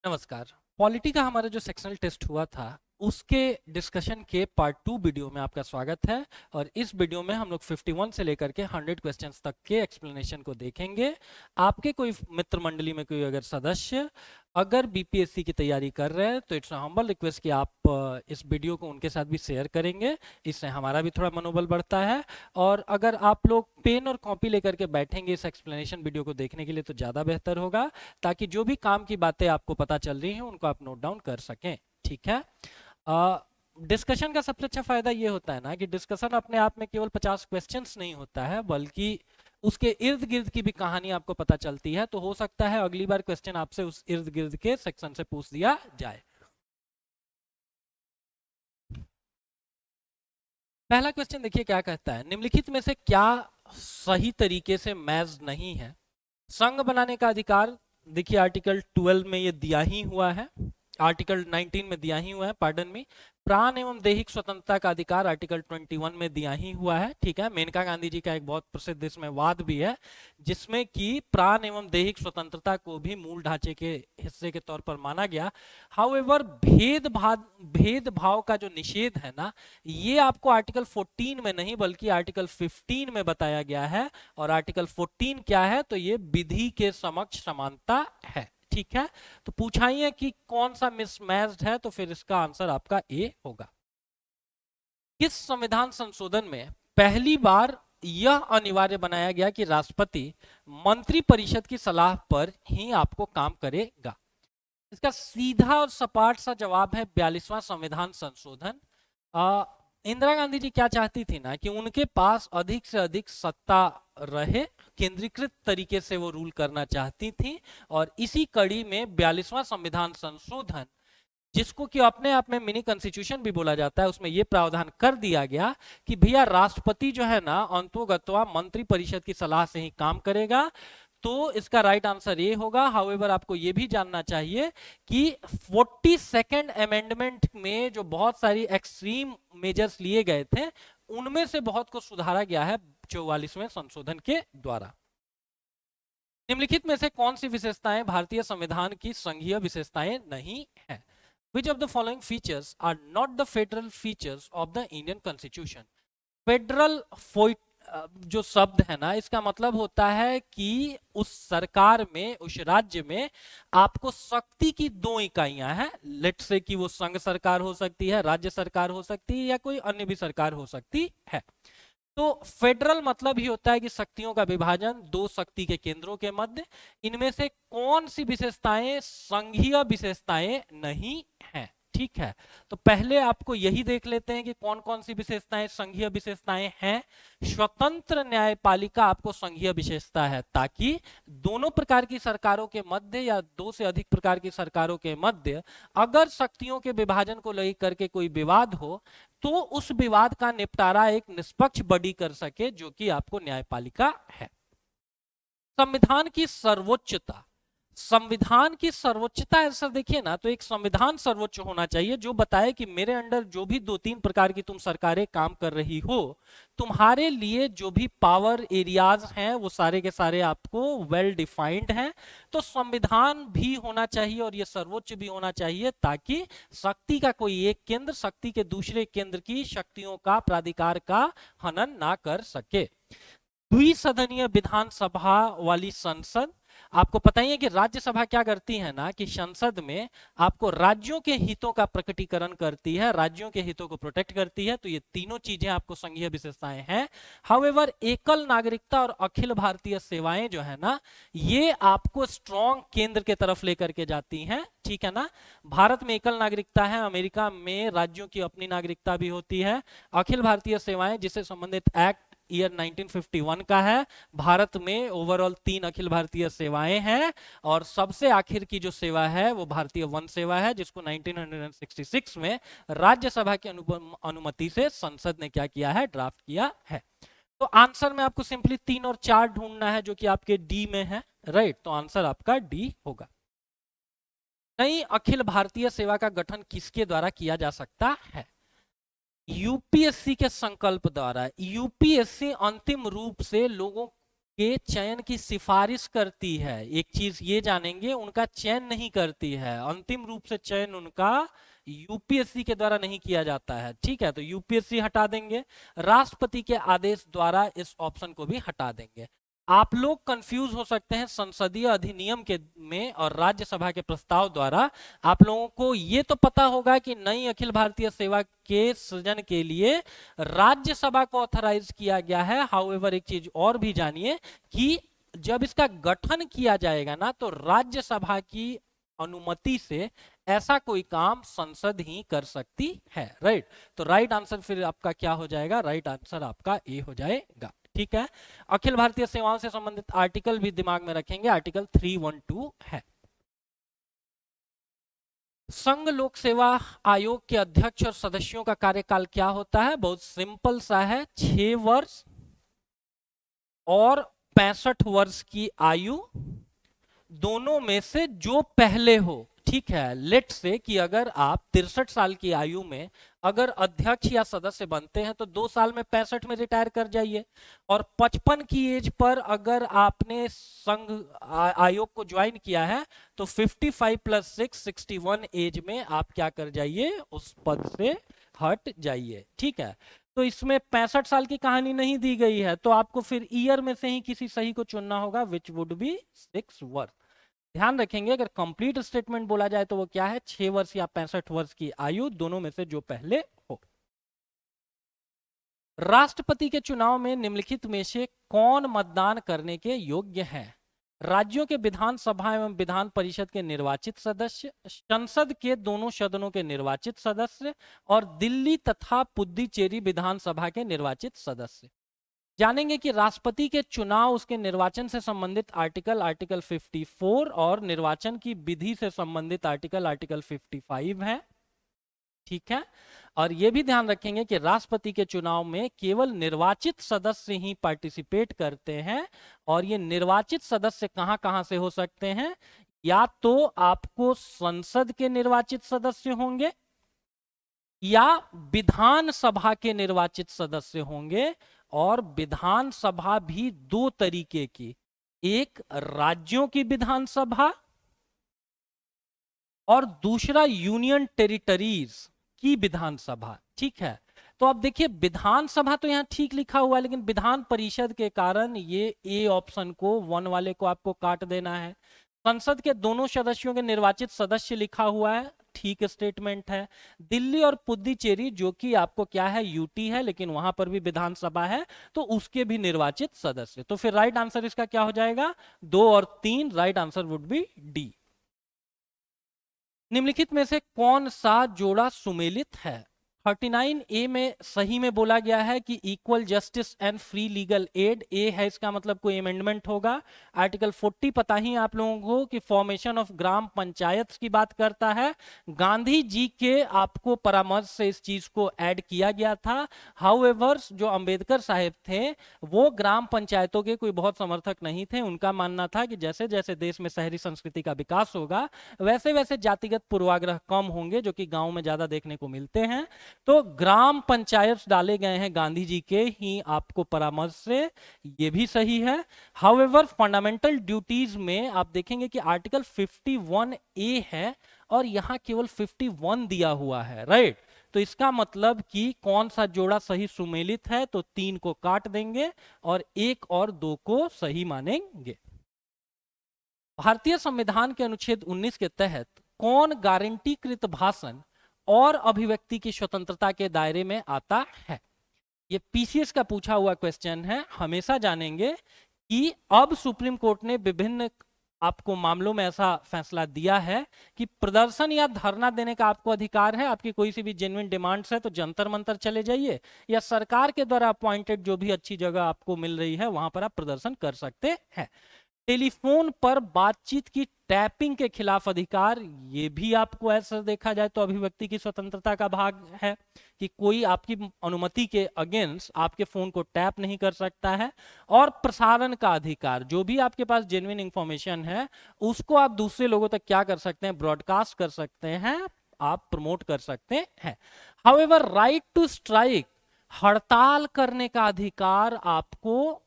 नमस्कार। पॉलिटी का हमारा जो सेक्शनल टेस्ट हुआ था उसके डिस्कशन के पार्ट 2 वीडियो में आपका स्वागत है। और इस वीडियो में हम लोग 51 से लेकर के 100 क्वेश्चंस तक के एक्सप्लेनेशन को देखेंगे। आपके कोई मित्र मंडली में कोई अगर सदस्य अगर बीपीएससी की तैयारी कर रहे हैं तो इट्स हम्बल रिक्वेस्ट कि आप इस वीडियो को उनके साथ भी शेयर करेंगे। इससे हमारा भी थोड़ा मनोबल बढ़ता है। और अगर आप लोग पेन और कॉपी लेकर के बैठेंगे इस एक्सप्लेनेशन वीडियो को देखने के लिए तो ज़्यादा बेहतर होगा, ताकि जो भी काम की बातें आपको पता चल रही हैं उनको आप नोट डाउन कर सकें। ठीक है। डिस्कशन का सबसे अच्छा फायदा ये होता है ना कि डिस्कशन अपने आप में केवल 50 क्वेश्चंस नहीं होता है, बल्कि उसके इर्द गिर्द की भी कहानी आपको पता चलती है। तो हो सकता है अगली बार क्वेश्चन आपसे उस इर्द गिर्द के सेक्शन से पूछ दिया जाए। पहला क्वेश्चन देखिए क्या कहता है, निम्नलिखित में से क्या सही तरीके से मैच नहीं है। संघ बनाने का अधिकार देखिए आर्टिकल 12 में ये दिया ही हुआ है, आर्टिकल 19 में दिया ही हुआ है, पार्डन में। प्राण एवं दैहिक स्वतंत्रता का अधिकार आर्टिकल 21 में दिया ही हुआ है। ठीक है। मेनका गांधी जी का एक बहुत प्रसिद्ध इसमें वाद भी है, जिसमें कि प्राण एवं दैहिक स्वतंत्रता को भी मूल ढांचे के हिस्से के तौर पर माना गया। हाउएवर भेदभाव का जो निषेध है ना, ये आपको आर्टिकल 14 में नहीं बल्कि आर्टिकल 15 में बताया गया है। और आर्टिकल 14 क्या है, तो ये विधि के समक्ष समानता है। ठीक है। तो पूछाइए कि कौन सा मिसमैच्ड है, तो फिर इसका आंसर आपका ए होगा। किस संविधान संशोधन में पहली बार यह अनिवार्य बनाया गया कि राष्ट्रपति मंत्रिपरिषद की सलाह पर ही आपको काम करेगा? इसका सीधा और सपाट सा जवाब है 42वां संविधान संशोधन। इंदिरा गांधी जी क्या चाहती थी ना कि उनके पास अधिक से अधिक सत्ता रहे, केंद्रीकृत तरीके से वो रूल करना चाहती थी। और इसी कड़ी में 42वां संविधान संशोधन, जिसको कि अपने आप में मिनी कॉन्स्टिट्यूशन भी बोला जाता है, उसमें यह प्रावधान कर दिया गया कि भैया राष्ट्रपति जो है ना अंतोगत्वा मंत्रिपरिषद की सलाह से ही काम करेगा। तो इसका राइट आंसर ये होगा। हाउएवर आपको ये भी जानना चाहिए कि 42nd अमेंडमेंट में जो बहुत सारी एक्सट्रीम मेजर्स लिए गए थे, उनमें से बहुत को सुधारा गया है 44वें संशोधन के द्वारा। निम्नलिखित में से कौन सी विशेषताएं भारतीय संविधान की संघीय विशेषताएं नहीं है? Which of the following features are not the federal features of the Indian Constitution? Federal जो शब्द है ना, इसका मतलब होता है कि उस सरकार में, उस राज्य में आपको शक्ति की दो इकाइयां हैं। लेट से कि वो संघ सरकार हो सकती है, राज्य सरकार हो सकती है, या कोई अन्य भी सरकार हो सकती है। तो फेडरल मतलब ही होता है कि शक्तियों का विभाजन दो शक्ति के केंद्रों के मध्य। इनमें से कौन सी विशेषताएं संघीय विशेषताएं नहीं है? ठीक है। तो पहले आपको यही देख लेते हैं कि कौन कौन सी विशेषताएं संघीय विशेषताएं हैं। स्वतंत्र न्यायपालिका आपको संघीय विशेषता है, ताकि दोनों प्रकार की सरकारों के मध्य या दो से अधिक प्रकार की सरकारों के मध्य अगर शक्तियों के विभाजन को लेकर के कोई विवाद हो तो उस विवाद का निपटारा एक निष्पक्ष बॉडी कर सके, जो कि आपको न्यायपालिका है। संविधान की सर्वोच्चता, संविधान की सर्वोच्चता ऐसा देखिए ना, तो एक संविधान सर्वोच्च होना चाहिए जो बताए कि मेरे अंडर जो भी दो तीन प्रकार की तुम सरकारें काम कर रही हो, तुम्हारे लिए जो भी पावर एरियाज हैं वो सारे के सारे आपको वेल डिफाइंड हैं। तो संविधान भी होना चाहिए और ये सर्वोच्च भी होना चाहिए, ताकि शक्ति का कोई एक केंद्र शक्ति के दूसरे केंद्र की शक्तियों का प्राधिकार का हनन ना कर सके। द्विसदनीय विधानसभा वाली संसद, आपको पता ही है कि राज्यसभा क्या करती है ना कि संसद में आपको राज्यों के हितों का प्रकटीकरण करती है, राज्यों के हितों को प्रोटेक्ट करती है। तो ये तीनों चीजें आपको संघीय विशेषताएं हैं। हाउएवर एकल नागरिकता और अखिल भारतीय सेवाएं जो है ना, ये आपको स्ट्रॉन्ग केंद्र के तरफ लेकर के जाती हैं। ठीक है ना। भारत में एकल नागरिकता है, अमेरिका में राज्यों की अपनी नागरिकता भी होती है। अखिल भारतीय सेवाएं जिससे संबंधित एक्ट ईयर 1951 का है। भारत में ओवरऑल 3 अखिल भारतीय सेवाएं हैं, और सबसे आखिर की जो सेवा है वो भारतीय वन सेवा है, जिसको 1966 में राज्यसभा की अनुमति से संसद ने क्या किया है, ड्राफ्ट किया है। तो आंसर में आपको सिंपली 3 और 4 ढूंढना है, जो कि आपके डी में है। राइट। तो आंसर आपका डी होगा। नई अखिल भारतीय सेवा का गठन किसके द्वारा किया जा सकता है? यूपीएससी के संकल्प द्वारा। यूपीएससी अंतिम रूप से लोगों के चयन की सिफारिश करती है। एक चीज ये जानेंगे, उनका चयन नहीं करती है, अंतिम रूप से चयन उनका यूपीएससी के द्वारा नहीं किया जाता है। ठीक है, तो यूपीएससी हटा देंगे, राष्ट्रपति के आदेश द्वारा इस ऑप्शन को भी हटा देंगे। आप लोग कंफ्यूज हो सकते हैं संसदीय अधिनियम के में और राज्यसभा के प्रस्ताव द्वारा। आप लोगों को ये तो पता होगा कि नई अखिल भारतीय सेवा के सृजन के लिए राज्यसभा को ऑथराइज किया गया है। हाउएवर एक चीज और भी जानिए कि जब इसका गठन किया जाएगा ना, तो राज्यसभा की अनुमति से ऐसा कोई काम संसद ही कर सकती है। राइट, तो राइट आंसर फिर आपका क्या हो जाएगा? राइट आंसर आपका ए हो जाएगा। ठीक है, अखिल भारतीय सेवाओं से संबंधित आर्टिकल भी दिमाग में रखेंगे, आर्टिकल 312 है। संघ लोक सेवा आयोग के अध्यक्ष और सदस्यों का कार्यकाल क्या होता है? बहुत सिंपल सा है, 6 वर्ष और 65 वर्ष की आयु, दोनों में से जो पहले हो। ठीक है, लेट से कि अगर आप 63 साल की आयु में अगर अध्यक्ष या सदस्य बनते हैं तो 2 साल में 65 में रिटायर कर जाइए, और 55 की एज पर अगर आपने संघ आयोग को ज्वाइन किया है तो 55 प्लस 6 61 एज में आप क्या कर जाइए? उस पद से हट जाइए। ठीक है, तो इसमें 65 साल की कहानी नहीं दी गई है, तो आपको फिर ईयर में से ही किसी सही को चुनना होगा, विच वुड बी 6 वर्ष। ध्यान रखेंगे, अगर कंप्लीट स्टेटमेंट बोला जाए तो वो क्या है? 6 वर्ष या 65 वर्ष की आयु, दोनों में से जो पहले हो। राष्ट्रपति के चुनाव में निम्नलिखित में से कौन मतदान करने के योग्य है? राज्यों के विधानसभा एवं विधान परिषद के निर्वाचित सदस्य, संसद के दोनों सदनों के निर्वाचित सदस्य, और दिल्ली तथा पुद्दुचेरी विधानसभा के निर्वाचित सदस्य। जानेंगे कि राष्ट्रपति के चुनाव, उसके निर्वाचन से संबंधित आर्टिकल 54 और निर्वाचन की विधि से संबंधित आर्टिकल 55 है। ठीक है, और यह भी ध्यान रखेंगे कि राष्ट्रपति के चुनाव में केवल निर्वाचित सदस्य ही पार्टिसिपेट करते हैं, और ये निर्वाचित सदस्य कहां कहां से हो सकते हैं? या तो आपको संसद के निर्वाचित सदस्य होंगे या विधानसभा के निर्वाचित सदस्य होंगे, और विधानसभा भी 2 तरीके की, एक राज्यों की विधानसभा और दूसरा यूनियन टेरिटरीज की विधानसभा। ठीक है, तो अब देखिए विधानसभा तो यहां ठीक लिखा हुआ है, लेकिन विधान परिषद के कारण ये ए ऑप्शन को 1 वाले को आपको काट देना है। संसद के दोनों सदस्यों के निर्वाचित सदस्य लिखा हुआ है, ठीक स्टेटमेंट है। दिल्ली और पुद्दुचेरी जो कि आपको क्या है? यूटी है, लेकिन वहां पर भी विधानसभा है, तो उसके भी निर्वाचित सदस्य। तो फिर राइट आंसर इसका क्या हो जाएगा? 2 और 3, right answer would B D. निम्नलिखित में से कौन सा जोड़ा सुमेलित है? 39A में सही में बोला गया है कि equal justice and free legal aid, A है, इसका मतलब कोई अमेंडमेंट होगा। आर्टिकल 40 पता ही आप लोगों को कि फॉर्मेशन ऑफ ग्राम पंचायत की बात करता है। गांधी जी के आपको परामर्श से इस चीज को ऐड किया गया था। हाउएवर जो अंबेडकर साहब थे वो ग्राम पंचायतों के कोई बहुत समर्थक नहीं थे। उनका मानना था कि जैसे जैसे देश में शहरी संस्कृति का विकास होगा वैसे वैसे जातिगत पूर्वाग्रह कम होंगे, जो कि गांव में ज्यादा देखने को मिलते हैं। तो ग्राम पंचायत डाले गए हैं गांधी जी के ही आपको परामर्श से, ये भी सही है। हाउएवर फंडामेंटल ड्यूटीज में आप देखेंगे कि आर्टिकल 51A है और यहां केवल 51 दिया हुआ है। राइट, तो इसका मतलब कि कौन सा जोड़ा सही सुमेलित है? तो 3 को काट देंगे और 1 और 2 को सही मानेंगे। भारतीय संविधान के अनुच्छेद 19 के तहत कौन गारंटीकृत भाषण और अभिव्यक्ति की स्वतंत्रता के दायरे में आता है? ये पीसीएस का पूछा हुआ क्वेश्चन है। हमेशा जानेंगे कि अब सुप्रीम कोर्ट ने विभिन्न आपको मामलों में ऐसा फैसला दिया है कि प्रदर्शन या धरना देने का आपको अधिकार है। आपकी कोई सी भी जेन्युइन डिमांड्स है तो जंतर मंतर चले जाइए, या सरकार के द्वारा अपॉइंटेड जो भी अच्छी जगह आपको मिल रही है वहां पर आप प्रदर्शन कर सकते हैं। टेलीफोन पर बातचीत की टैपिंग के खिलाफ अधिकार, ये भी आपको ऐसा देखा जाए तो अभिव्यक्ति की स्वतंत्रता का भाग है कि कोई आपकी अनुमति के अगेंस्ट आपके फोन को टैप नहीं कर सकता है। और प्रसारण का अधिकार, जो भी आपके पास जेन्युइन इंफॉर्मेशन है उसको आप दूसरे लोगों तक क्या कर सकते हैं? ब्रॉडकास्ट कर सकते हैं, आप प्रमोट कर सकते हैं। हाउएवर राइट टू स्ट्राइक, हड़ताल करने का अधिकार आपको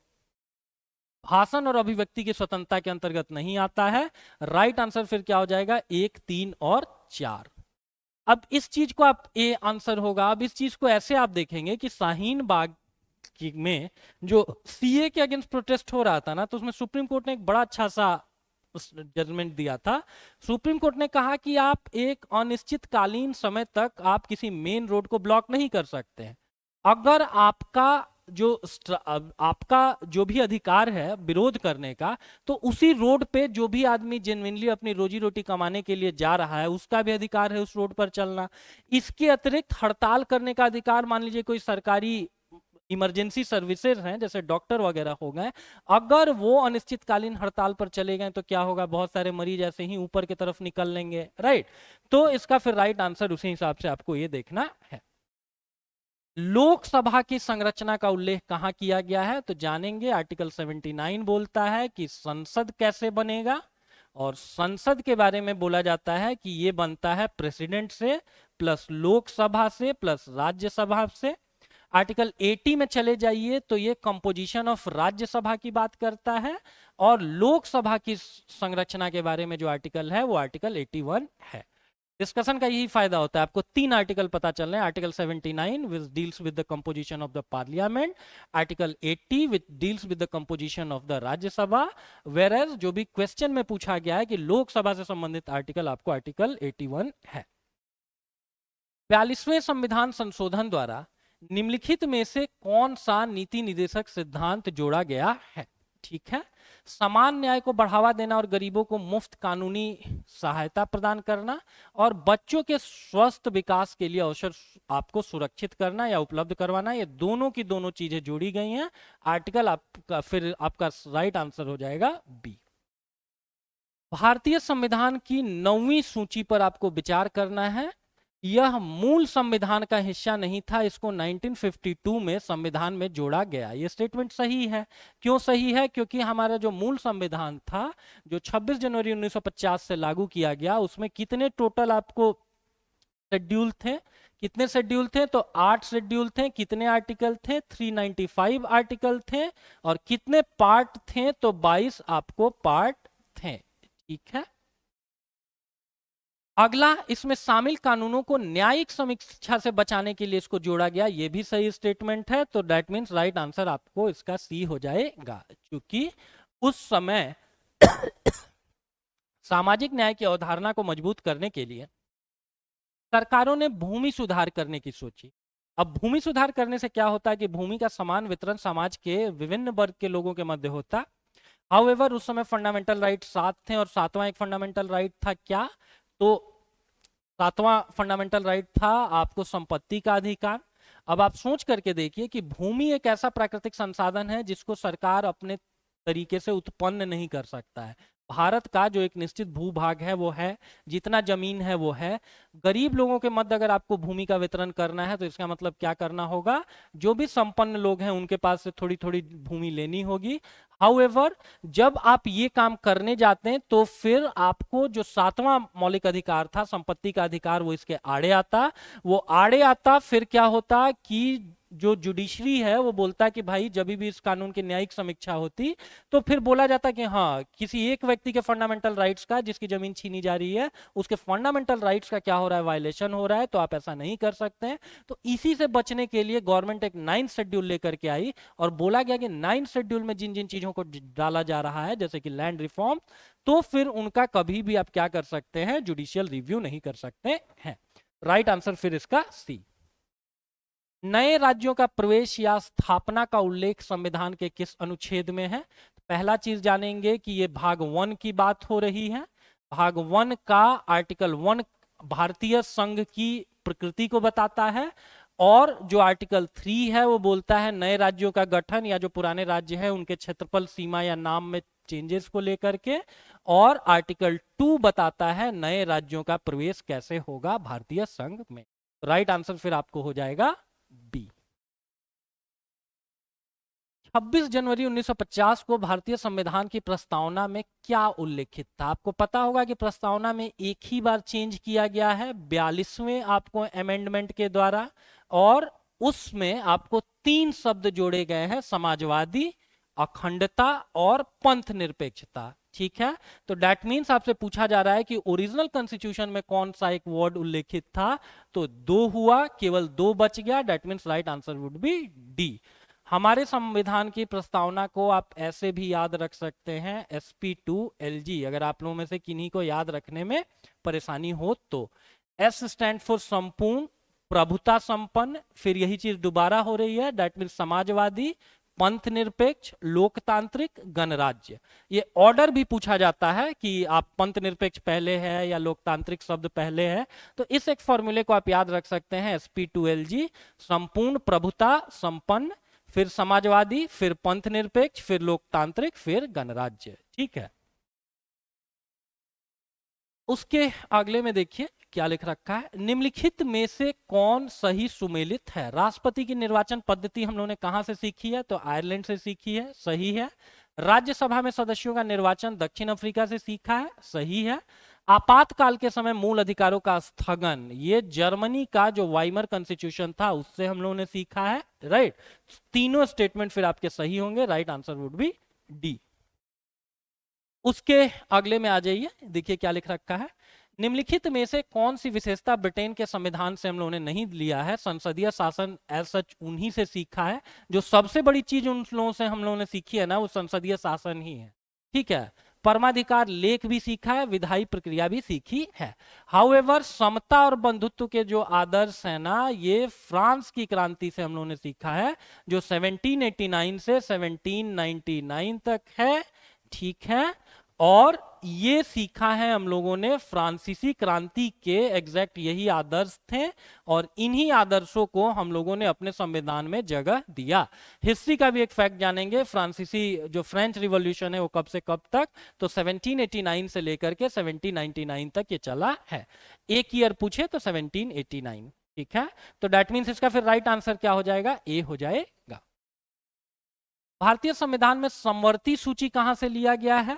भाषण और अभिव्यक्ति की स्वतंत्रता के अंतर्गत नहीं आता है। राइट आंसर फिर क्या हो जाएगा, 1, 3 और 4। अब इस चीज को आप ए आंसर होगा। अब इस चीज को ऐसे आप देखेंगे कि शाहीन बाग में जो सीए के अगेंस्ट प्रोटेस्ट हो रहा था ना, तो उसमें सुप्रीम कोर्ट ने एक बड़ा अच्छा सा जजमेंट दिया था। सुप्रीम कोर्ट ने कहा कि आप एक अनिश्चितकालीन समय तक आप किसी मेन रोड को ब्लॉक नहीं कर सकते हैं। अगर आपका जो भी अधिकार है विरोध करने का, तो उसी रोड पे जो भी आदमी जेन्युइनली अपनी रोजी रोटी कमाने के लिए जा रहा है उसका भी अधिकार है उस रोड पर चलना। इसके अतिरिक्त हड़ताल करने का अधिकार, मान लीजिए कोई सरकारी इमरजेंसी सर्विसेज हैं जैसे डॉक्टर वगैरह हो गए, अगर वो अनिश्चितकालीन हड़ताल पर चले गए तो क्या होगा, बहुत सारे मरीज ऐसे ही ऊपर की तरफ निकल लेंगे। राइट, तो इसका फिर राइट आंसर उसी हिसाब से आपको ये देखना है। लोकसभा की संरचना का उल्लेख कहां किया गया है, तो जानेंगे। आर्टिकल 79 बोलता है कि संसद कैसे बनेगा, और संसद के बारे में बोला जाता है कि ये बनता है प्रेसिडेंट से प्लस लोकसभा से प्लस राज्यसभा से। आर्टिकल 80 में चले जाइए तो ये कंपोजिशन ऑफ राज्यसभा की बात करता है, और लोकसभा की संरचना के बारे में जो आर्टिकल है वो आर्टिकल 81 है। डिस्कशन का यही फायदा होता है, आपको 3 आर्टिकल पता चल रहे हैं। Article 79 which deals with the composition of the parliament, article 80 which deals with the composition of the Rajya Sabha, where as जो भी क्वेश्चन में पूछा गया है कि लोकसभा से संबंधित आर्टिकल आपको आर्टिकल 81 है। 42वें संविधान संशोधन द्वारा निम्नलिखित में से कौन सा नीति निर्देशक सिद्धांत जोड़ा गया है? ठीक है, समान न्याय को बढ़ावा देना और गरीबों को मुफ्त कानूनी सहायता प्रदान करना, और बच्चों के स्वस्थ विकास के लिए अवसर आपको सुरक्षित करना या उपलब्ध करवाना, ये दोनों की दोनों चीजें जोड़ी गई हैं। आर्टिकल आपका फिर आपका राइट आंसर हो जाएगा बी। भारतीय संविधान की 9वीं सूची पर आपको विचार करना है। यह मूल संविधान का हिस्सा नहीं था, इसको 1952 में संविधान में जोड़ा गया। यह स्टेटमेंट सही है। क्यों सही है? क्योंकि हमारा जो मूल संविधान था जो 26 जनवरी 1950 से लागू किया गया, उसमें कितने टोटल आपको शेड्यूल थे? कितने शेड्यूल थे? तो 8 शेड्यूल थे। कितने आर्टिकल थे? 395 आर्टिकल थे। और कितने पार्ट थे? तो 22 आपको पार्ट थे। ठीक है, अगला, इसमें शामिल कानूनों को न्यायिक समीक्षा से बचाने के लिए इसको जोड़ा गया, ये भी सही स्टेटमेंट है। तो दैट मींस राइट आंसर आपको इसका सी हो जाएगा, क्योंकि उस समय सामाजिक न्याय की अवधारणा को मजबूत करने के लिए सरकारों ने भूमि सुधार करने की सोची। अब भूमि सुधार करने से क्या होता है कि भूमि का समान वितरण समाज के विभिन्न वर्ग के लोगों के मध्य होता। हाउएवर उस समय फंडामेंटल राइट 7 थे, और 7वां एक फंडामेंटल राइट था क्या? तो 7वां फंडामेंटल राइट था आपको संपत्ति का अधिकार। अब आप सोच करके देखिए कि भूमि एक ऐसा प्राकृतिक संसाधन है जिसको सरकार अपने तरीके से उत्पन्न नहीं कर सकता है। भारत का जो एक निश्चित भूभाग है वो है, जितना जमीन है वो है। गरीब लोगों के मध्य अगर आपको भूमि का वितरण करना है तो इसका मतलब क्या करना होगा? जो भी संपन्न लोग हैं उनके पास से थोड़ी थोड़ी भूमि लेनी होगी। हाउएवर जब आप ये काम करने जाते हैं तो फिर आपको जो 7वां मौलिक अधिकार था संपत्ति का अधिकार, वो इसके आड़े आता। वो आड़े आता फिर क्या होता कि जो जुडिशरी है वो बोलता है कि भाई जब भी इस कानून की न्यायिक समीक्षा होती तो फिर बोला जाता कि हाँ, किसी एक व्यक्ति के फंडामेंटल राइट्स का, जिसकी जमीन छीनी जा रही है, उसके फंडामेंटल राइट्स का क्या हो रहा है? वायलेशन हो रहा है, तो आप ऐसा नहीं कर सकते हैं। तो इसी से बचने के लिए गवर्नमेंट एक 9th शेड्यूल लेकर के आई और बोला गया कि 9th शेड्यूल में जिन जिन चीजों को डाला जा रहा है जैसे कि लैंड रिफॉर्म, तो फिर उनका कभी भी आप क्या कर सकते हैं? जुडिशियल रिव्यू नहीं कर सकते हैं। राइट आंसर फिर इसका सी। नए राज्यों का प्रवेश या स्थापना का उल्लेख संविधान के किस अनुच्छेद में है? पहला चीज जानेंगे कि ये भाग 1 की बात हो रही है। भाग 1 का आर्टिकल 1 भारतीय संघ की प्रकृति को बताता है, और जो आर्टिकल 3 है वो बोलता है नए राज्यों का गठन या जो पुराने राज्य है उनके क्षेत्रफल, सीमा या नाम में चेंजेस को लेकर के। और आर्टिकल 2 बताता है नए राज्यों का प्रवेश कैसे होगा भारतीय संघ में। राइट आंसर फिर आपको हो जाएगा बी। 26 जनवरी 1950 को भारतीय संविधान की प्रस्तावना में क्या उल्लेखित था? आपको पता होगा कि प्रस्तावना में एक ही बार चेंज किया गया है 42वें आपको अमेंडमेंट के द्वारा, और उसमें आपको 3 शब्द जोड़े गए हैं, समाजवादी, अखंडता और पंथ निरपेक्षता। ठीक है, तो दैट मीन्स आपसे पूछा जा रहा है कि ओरिजिनल कॉन्स्टिट्यूशन में कौन सा एक वर्ड उल्लेखित था, तो दो हुआ, केवल दो बच गया, that means right answer would B D. हमारे संविधान की प्रस्तावना को आप ऐसे भी याद रख सकते हैं, SP2LG, अगर आप लोगों में से किन्हीं को याद रखने में परेशानी हो तो। S स्टैंड फॉर संपूर्ण, प्रभुता संपन्न, फिर यही चीज दोबारा हो रही है, दैट मीन्स समाजवादी, पंथ निरपेक्ष, लोकतांत्रिक, गणराज्य। ये ऑर्डर भी पूछा जाता है कि आप पंथ निरपेक्ष पहले है या लोकतांत्रिक शब्द पहले है, तो इस एक फॉर्मूले को आप याद रख सकते हैं, SP2LG, संपूर्ण, प्रभुता, संपन्न, फिर समाजवादी, फिर पंथ निरपेक्ष, फिर लोकतांत्रिक, फिर गणराज्य। ठीक है, उसके अगले में देखिए क्या लिख रखा है, निम्नलिखित में से कौन सही सुमेलित है। राष्ट्रपति की निर्वाचन पद्धति हम लोगों ने कहां से सीखी है, तो आयरलैंड से सीखी है, सही है। राज्यसभा में सदस्यों का निर्वाचन दक्षिण अफ्रीका से सीखा है, सही है। आपातकाल के समय मूल अधिकारों का स्थगन, ये जर्मनी का जो वाइमर कॉन्स्टिट्यूशन था उससे हम लोगों ने सीखा है, राइट। तीनों स्टेटमेंट फिर आपके सही होंगे, right answer would B D. उसके अगले में आ जाइए, देखिए क्या लिख रखा है, निम्नलिखित में से कौन सी विशेषता ब्रिटेन के संविधान से हम लोगों ने नहीं लिया है। संसदीय शासन एज सच उन्हीं से सीखा है, जो सबसे बड़ी चीज उन लोगों से हम लोगों ने सीखी है ना, वो संसदीय शासन ही है। ठीक है, परमाधिकार लेख भी सीखा है, विधायी प्रक्रिया भी सीखी है। हाउएवर समता और बंधुत्व के जो आदर्श है ना, ये फ्रांस की क्रांति से हम लोगों ने सीखा है, जो 1789 से 1799 तक है। ठीक है, और ये सीखा है हम लोगों ने फ्रांसीसी क्रांति के, एग्जैक्ट यही आदर्श थे, और इन्हीं आदर्शों को हम लोगों ने अपने संविधान में जगह दिया। हिस्ट्री का भी एक फैक्ट जानेंगे, फ्रांसीसी जो फ्रेंच रिवॉल्यूशन है वो कब से कब तक, तो 1789 से लेकर के 1799 तक ये चला है। एक ईयर पूछे तो 1789। ठीक है, तो दैट मीन्स इसका फिर राइट आंसर क्या हो जाएगा, ए हो जाएगा। भारतीय संविधान में समवर्ती सूची कहां से लिया गया है।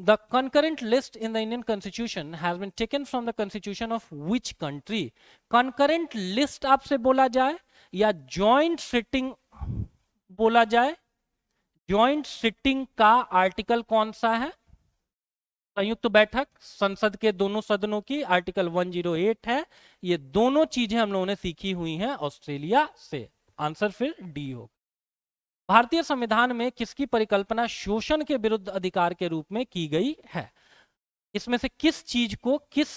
The concurrent list in the Indian Constitution has been taken from the Constitution of which country? Concurrent list आपसे बोला जाए या joint sitting बोला जाए, joint sitting का आर्टिकल कौन सा है, संयुक्त बैठक संसद के दोनों सदनों की, आर्टिकल 108 है। ये दोनों चीजें हम लोगों ने सीखी हुई हैं ऑस्ट्रेलिया से, आंसर फिर डी होगा। भारतीय संविधान में किसकी परिकल्पना शोषण के विरुद्ध अधिकार के रूप में की गई है। इसमें से किस चीज को, किस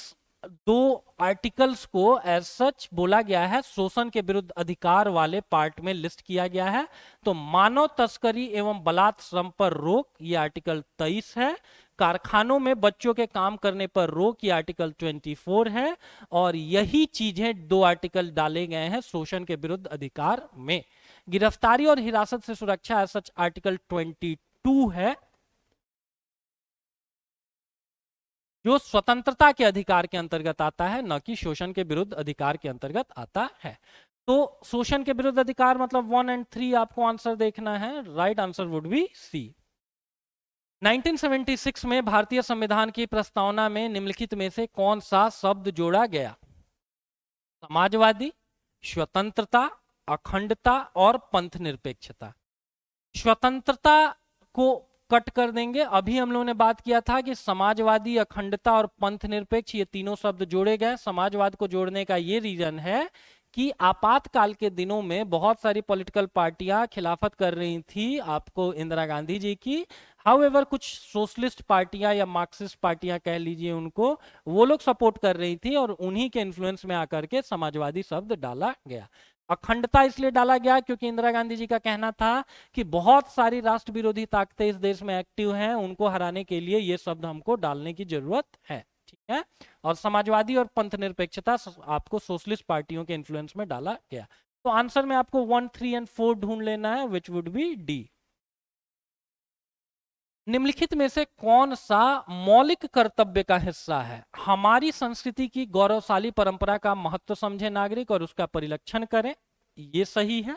दो आर्टिकल्स को एज सच बोला गया है शोषण के विरुद्ध अधिकार वाले पार्ट में लिस्ट किया गया है, तो मानव तस्करी एवं बलात् श्रम पर रोक, ये आर्टिकल 23 है। कारखानों में बच्चों के काम करने पर रोक, ये आर्टिकल 24 है। और यही चीजें दो आर्टिकल डाले गए हैं शोषण के विरुद्ध अधिकार में। गिरफ्तारी और हिरासत से सुरक्षा एज सच आर्टिकल 22 है, जो स्वतंत्रता के अधिकार के अंतर्गत आता है, न कि शोषण के विरुद्ध अधिकार के अंतर्गत आता है। तो शोषण के विरुद्ध अधिकार मतलब 1 और 3 आपको आंसर देखना है, right answer would be C. 1976 में भारतीय संविधान की प्रस्तावना में निम्नलिखित में से कौन सा शब्द जोड़ा गया। समाजवादी, स्वतंत्रता, अखंडता और पंथ निरपेक्षता। स्वतंत्रता को कट कर देंगे, अभी हम लोगों ने बात किया था कि समाजवादी, अखंडता और पंथ निरपेक्ष ये तीनों शब्द जोड़े गए। समाजवाद को जोड़ने का ये रीजन है कि आपातकाल के दिनों में बहुत सारी पॉलिटिकल पार्टियां खिलाफत कर रही थी आपको इंदिरा गांधी जी की। हाउएवर कुछ सोशलिस्ट पार्टियां या मार्क्सिस्ट पार्टियां कह लीजिए उनको, वो लोग सपोर्ट कर रही थी और उन्हीं के इन्फ्लुएंस में आकर के समाजवादी शब्द डाला गया। अखंडता इसलिए डाला गया क्योंकि इंदिरा गांधी जी का कहना था कि बहुत सारी राष्ट्र विरोधी ताकतें इस देश में एक्टिव हैं, उनको हराने के लिए ये शब्द हमको डालने की जरूरत है। ठीक है, और समाजवादी और पंथ निरपेक्षता आपको सोशलिस्ट पार्टियों के इन्फ्लुएंस में डाला गया। तो आंसर में आपको 1, 3 और 4 ढूंढ लेना है, विच वुड बी डी। निम्नलिखित में से कौन सा मौलिक कर्तव्य का हिस्सा है। हमारी संस्कृति की गौरवशाली परंपरा का महत्व समझे नागरिक और उसका परिरक्षण करें, ये सही है।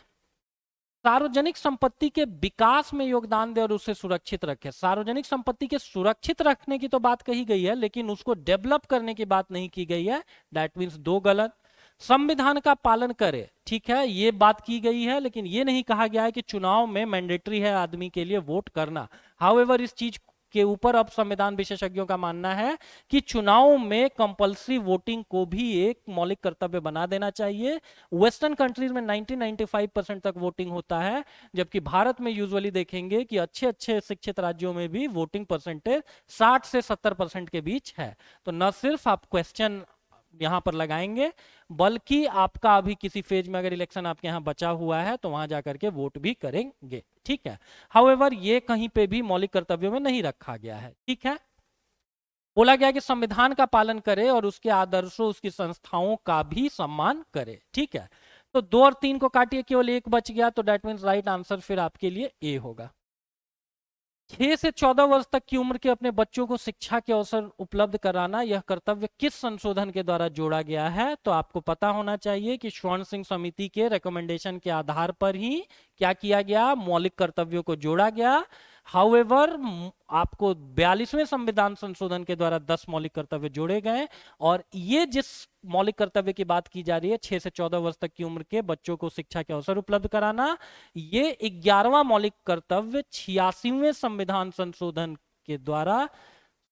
सार्वजनिक संपत्ति के विकास में योगदान दे और उसे सुरक्षित रखे। सार्वजनिक संपत्ति के सुरक्षित रखने की तो बात कही गई है, लेकिन उसको डेवलप करने की बात नहीं की गई है, दैट मीन्स 2 गलत। संविधान का पालन करे, ठीक है, ये बात की गई है, लेकिन ये नहीं कहा गया है कि चुनाव में मैंडेटरी है आदमी के लिए वोट करना। हाउएवर इस चीज के ऊपर अब संविधान विशेषज्ञों का मानना है कि चुनाव में कंपलसरी वोटिंग को भी एक मौलिक कर्तव्य बना देना चाहिए। वेस्टर्न कंट्रीज में 90-95% तक वोटिंग होता है, जबकि भारत में यूजुअली देखेंगे कि अच्छे अच्छे शिक्षित राज्यों में भी वोटिंग परसेंटेज 60 से 70% के बीच है। तो न सिर्फ आप क्वेश्चन यहां पर लगाएंगे, बल्कि आपका अभी किसी फेज में अगर इलेक्शन आपके यहां बचा हुआ है तो वहां जाकर के वोट भी करेंगे, ठीक है। हाउएवर ये कहीं पे भी मौलिक कर्तव्यों में नहीं रखा गया है, ठीक है। बोला गया कि संविधान का पालन करे और उसके आदर्शों, उसकी संस्थाओं का भी सम्मान करे, ठीक है। तो 2 और 3 को काटिए, केवल 1 बच गया, तो दैट मीन्स राइट आंसर फिर आपके लिए ए होगा। 6 से 14 वर्ष तक की उम्र के अपने बच्चों को शिक्षा के अवसर उपलब्ध कराना, यह कर्तव्य किस संशोधन के द्वारा जोड़ा गया है? तो आपको पता होना चाहिए कि स्वर्ण सिंह समिति के रिकमेंडेशन के आधार पर ही क्या किया गया, मौलिक कर्तव्यों को जोड़ा गया। हाउएवर आपको 42वें संविधान संशोधन के द्वारा 10 मौलिक कर्तव्य जोड़े गए, और ये जिस मौलिक कर्तव्य की बात की जा रही है 6 से 14 वर्ष तक की उम्र के बच्चों को शिक्षा के अवसर उपलब्ध कराना, ये 11वां मौलिक कर्तव्य 86वें संविधान संशोधन के द्वारा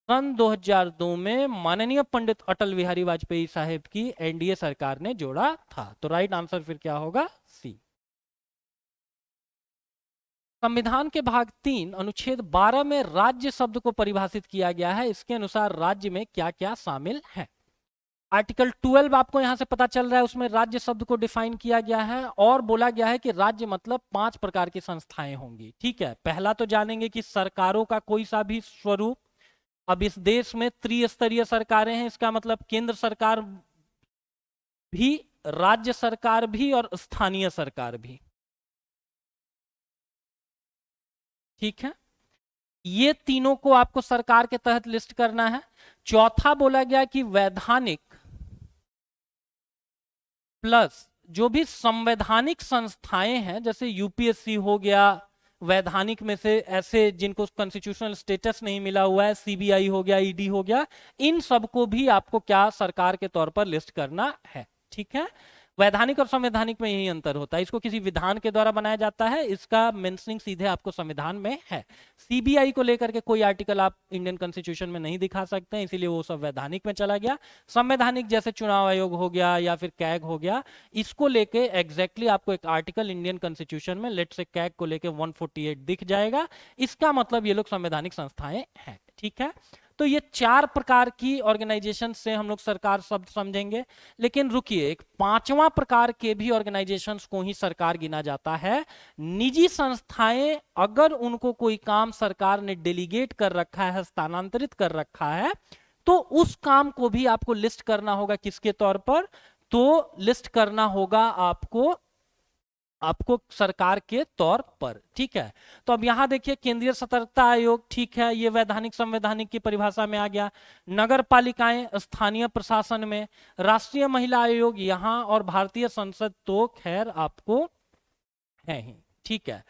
सन 2002 में माननीय पंडित अटल बिहारी वाजपेयी साहब की एनडीए सरकार ने जोड़ा था। तो राइट आंसर फिर क्या होगा, सी। संविधान के भाग 3 अनुच्छेद 12 में राज्य शब्द को परिभाषित किया गया है। इसके अनुसार राज्य में क्या क्या शामिल है? आर्टिकल 12 आपको यहां से पता चल रहा है, उसमें राज्य शब्द को डिफाइन किया गया है और बोला गया है कि राज्य मतलब 5 प्रकार की संस्थाएं होंगी, ठीक है। पहला तो जानेंगे कि सरकारों का कोई सा भी स्वरूप। अब इस देश में त्रिस्तरीय सरकारें हैं, इसका मतलब केंद्र सरकार भी, राज्य सरकार भी और स्थानीय सरकार भी, ठीक है। ये तीनों को आपको सरकार के तहत लिस्ट करना है। चौथा बोला गया कि वैधानिक प्लस जो भी संवैधानिक संस्थाएं हैं, जैसे यूपीएससी हो गया, वैधानिक में से ऐसे जिनको कॉन्स्टिट्यूशनल स्टेटस नहीं मिला हुआ है, सीबीआई हो गया, ईडी हो गया, इन सबको भी आपको क्या सरकार के तौर पर लिस्ट करना है, ठीक है। वैधानिक और संवैधानिक में यही अंतर होता है, इसको किसी विधान के द्वारा बनाया जाता है, इसका मेंशनिंग सीधे आपको संविधान में है। सीबीआई को लेकर के कोई आर्टिकल आप इंडियन कॉन्स्टिट्यूशन में नहीं दिखा सकते हैं, इसीलिए वो सब वैधानिक में चला गया। संवैधानिक जैसे चुनाव आयोग हो गया या फिर कैग हो गया, इसको लेके एग्जैक्टली आपको एक आर्टिकल इंडियन कॉन्स्टिट्यूशन में लेट से कैग को लेके 148 दिख जाएगा, इसका मतलब ये लोग संवैधानिक संस्थाएं हैं, ठीक है। तो ये 4 प्रकार की ऑर्गेनाइजेशन से हम लोग सरकार शब्द समझेंगे, लेकिन रुकिए, एक 5वां प्रकार के भी ऑर्गेनाइजेशंस को ही सरकार गिना जाता है। निजी संस्थाएं, अगर उनको कोई काम सरकार ने डेलीगेट कर रखा है, स्थानांतरित कर रखा है, तो उस काम को भी आपको लिस्ट करना होगा। किसके तौर पर? तो लिस्ट करना होगा आपको सरकार के तौर पर, ठीक है। तो अब यहां देखिए, केंद्रीय सतर्कता आयोग, ठीक है, ये वैधानिक संवैधानिक की परिभाषा में आ गया। नगर पालिकाएं स्थानीय प्रशासन में, राष्ट्रीय महिला आयोग यहां, और भारतीय संसद तो खैर आपको है ही, ठीक है।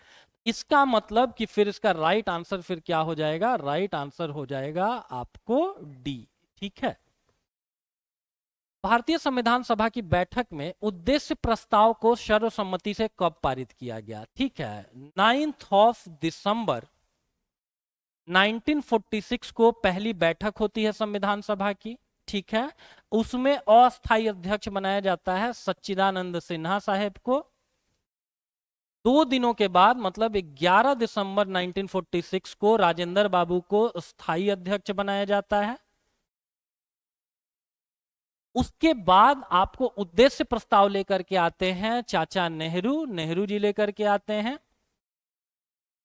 इसका मतलब कि फिर इसका राइट आंसर फिर क्या हो जाएगा? राइट आंसर हो जाएगा आपको डी, ठीक है। भारतीय संविधान सभा की बैठक में उद्देश्य प्रस्ताव को सर्वसम्मति से कब पारित किया गया? ठीक है, 9 दिसंबर 1946 को पहली बैठक होती है संविधान सभा की, ठीक है। उसमें अस्थायी अध्यक्ष बनाया जाता है सच्चिदानंद सिन्हा साहेब को। 2 दिनों के बाद मतलब 11 दिसंबर 1946 को राजेंद्र बाबू को स्थायी अध्यक्ष बनाया जाता है। उसके बाद आपको उद्देश्य प्रस्ताव लेकर के आते हैं चाचा नेहरू जी लेकर के आते हैं,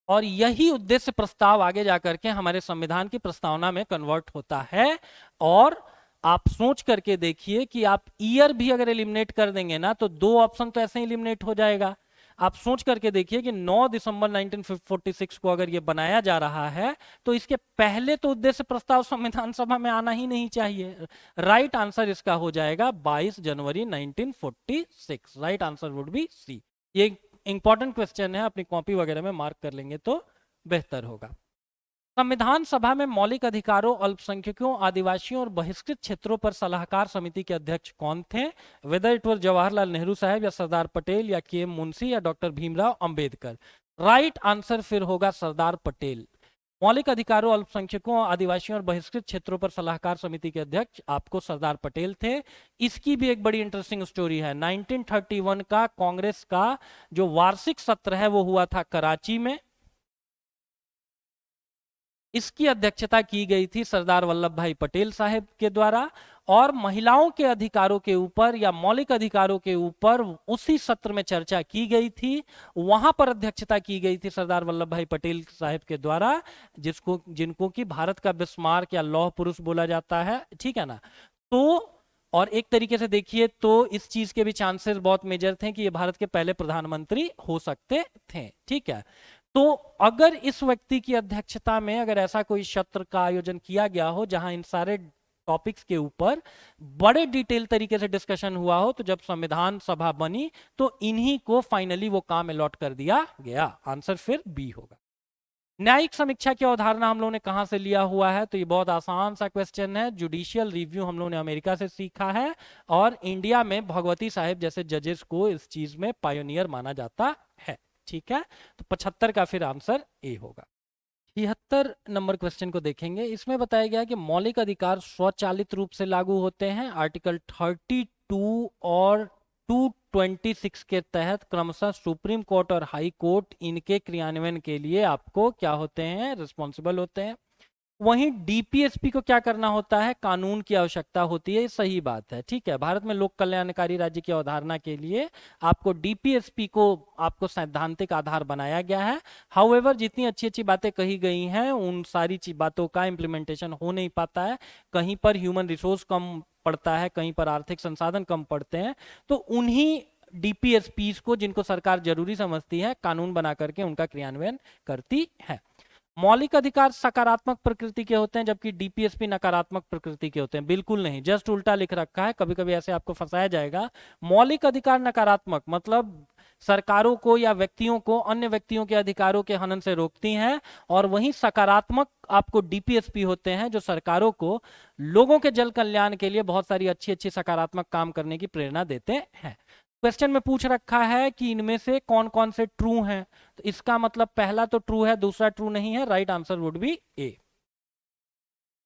और यही उद्देश्य प्रस्ताव आगे जाकर के हमारे संविधान की प्रस्तावना में कन्वर्ट होता है। और आप सोच करके देखिए कि आप ईयर भी अगर एलिमिनेट कर देंगे ना, तो 2 ऑप्शन तो ऐसे ही एलिमिनेट हो जाएगा। आप सोच करके देखिए कि 9 दिसंबर 1946 को अगर ये बनाया जा रहा है, तो इसके पहले तो उद्देश्य प्रस्ताव संविधान सभा में आना ही नहीं चाहिए। राइट आंसर इसका हो जाएगा 22 जनवरी 1946। Right answer would be C. ये इंपॉर्टेंट क्वेश्चन है, अपनी कॉपी वगैरह में मार्क कर लेंगे तो बेहतर होगा। संविधान सभा में मौलिक अधिकारों, अल्पसंख्यकों, आदिवासियों और बहिष्कृत क्षेत्रों पर सलाहकार समिति के अध्यक्ष कौन थे? Whether it was Jawaharlal Nehru साहब या सरदार पटेल या के एम मुंशी या doctor Bhimrao Ambedkar? Right answer फिर होगा सरदार पटेल। मौलिक अधिकारों, अल्पसंख्यकों, आदिवासियों और बहिष्कृत क्षेत्रों पर सलाहकार समिति के अध्यक्ष आपको सरदार पटेल थे। इसकी भी एक बड़ी इंटरेस्टिंग स्टोरी है। 1931 का कांग्रेस का जो वार्षिक सत्र है वो हुआ था कराची में। इसकी अध्यक्षता की गई थी सरदार वल्लभ भाई पटेल साहब के द्वारा, और महिलाओं के अधिकारों के ऊपर या मौलिक अधिकारों के ऊपर उसी सत्र में चर्चा की गई थी। वहां पर अध्यक्षता की गई थी सरदार वल्लभ भाई पटेल साहब के द्वारा, जिनको कि भारत का बिस्मार्क या लौह पुरुष बोला जाता है, ठीक है ना। तो और एक तरीके से देखिए तो इस चीज के भी चांसेस बहुत मेजर थे कि ये भारत के पहले प्रधानमंत्री हो सकते थे, ठीक है। तो अगर इस व्यक्ति की अध्यक्षता में अगर ऐसा कोई सत्र का आयोजन किया गया हो जहां इन सारे टॉपिक्स के ऊपर बड़े डिटेल तरीके से डिस्कशन हुआ हो, तो जब संविधान सभा बनी तो इन्हीं को फाइनली वो काम अलॉट कर दिया गया। आंसर फिर बी होगा। न्यायिक समीक्षा की अवधारणा हम लोगों ने कहां से लिया हुआ है? तो ये बहुत आसान सा क्वेश्चन है। जुडिशियल रिव्यू हम लोगों ने अमेरिका से सीखा है, और इंडिया में भगवती साहिब जैसे जजेस को इस चीज में पायोनियर माना जाता है, ठीक है। तो 75 का फिर आंसर ए होगा। 76 नंबर क्वेश्चन को देखेंगे। इसमें बताया गया कि मौलिक अधिकार स्वचालित रूप से लागू होते हैं। आर्टिकल 32 और 226 के तहत क्रमशः सुप्रीम कोर्ट और हाई कोर्ट इनके क्रियान्वयन के लिए आपको क्या होते हैं? रिस्पॉन्सिबल होते हैं। वहीं डीपीएसपी को क्या करना होता है? कानून की आवश्यकता होती है। सही बात है, ठीक है। भारत में लोक कल्याणकारी राज्य की अवधारणा के लिए आपको डीपीएसपी को आपको सैद्धांतिक आधार बनाया गया है। हाउएवर जितनी अच्छी अच्छी बातें कही गई हैं उन सारी बातों का इंप्लीमेंटेशन हो नहीं पाता है। कहीं पर ह्यूमन रिसोर्स कम पड़ता है, कहीं पर आर्थिक संसाधन कम पड़ते हैं, तो उन्हीं डीपीएसपी को जिनको सरकार जरूरी समझती है कानून बना करके उनका क्रियान्वयन करती है। मौलिक अधिकार सकारात्मक प्रकृति के होते हैं जबकि डीपीएसपी नकारात्मक प्रकृति के होते हैं। बिल्कुल नहीं, जस्ट उल्टा लिख रखा है। कभी कभी ऐसे आपको फंसाया जाएगा। मौलिक अधिकार नकारात्मक मतलब सरकारों को या व्यक्तियों को अन्य व्यक्तियों के अधिकारों के हनन से रोकती हैं, और वहीं सकारात्मक आपको डीपीएसपी होते हैं जो सरकारों को लोगों के जल कल्याण के लिए बहुत सारी अच्छी अच्छी सकारात्मक काम करने की प्रेरणा देते हैं। क्वेश्चन में पूछ रखा है कि इनमें से कौन कौन से ट्रू हैं, तो इसका मतलब पहला तो ट्रू है, दूसरा ट्रू नहीं है। राइट आंसर वुड बी ए।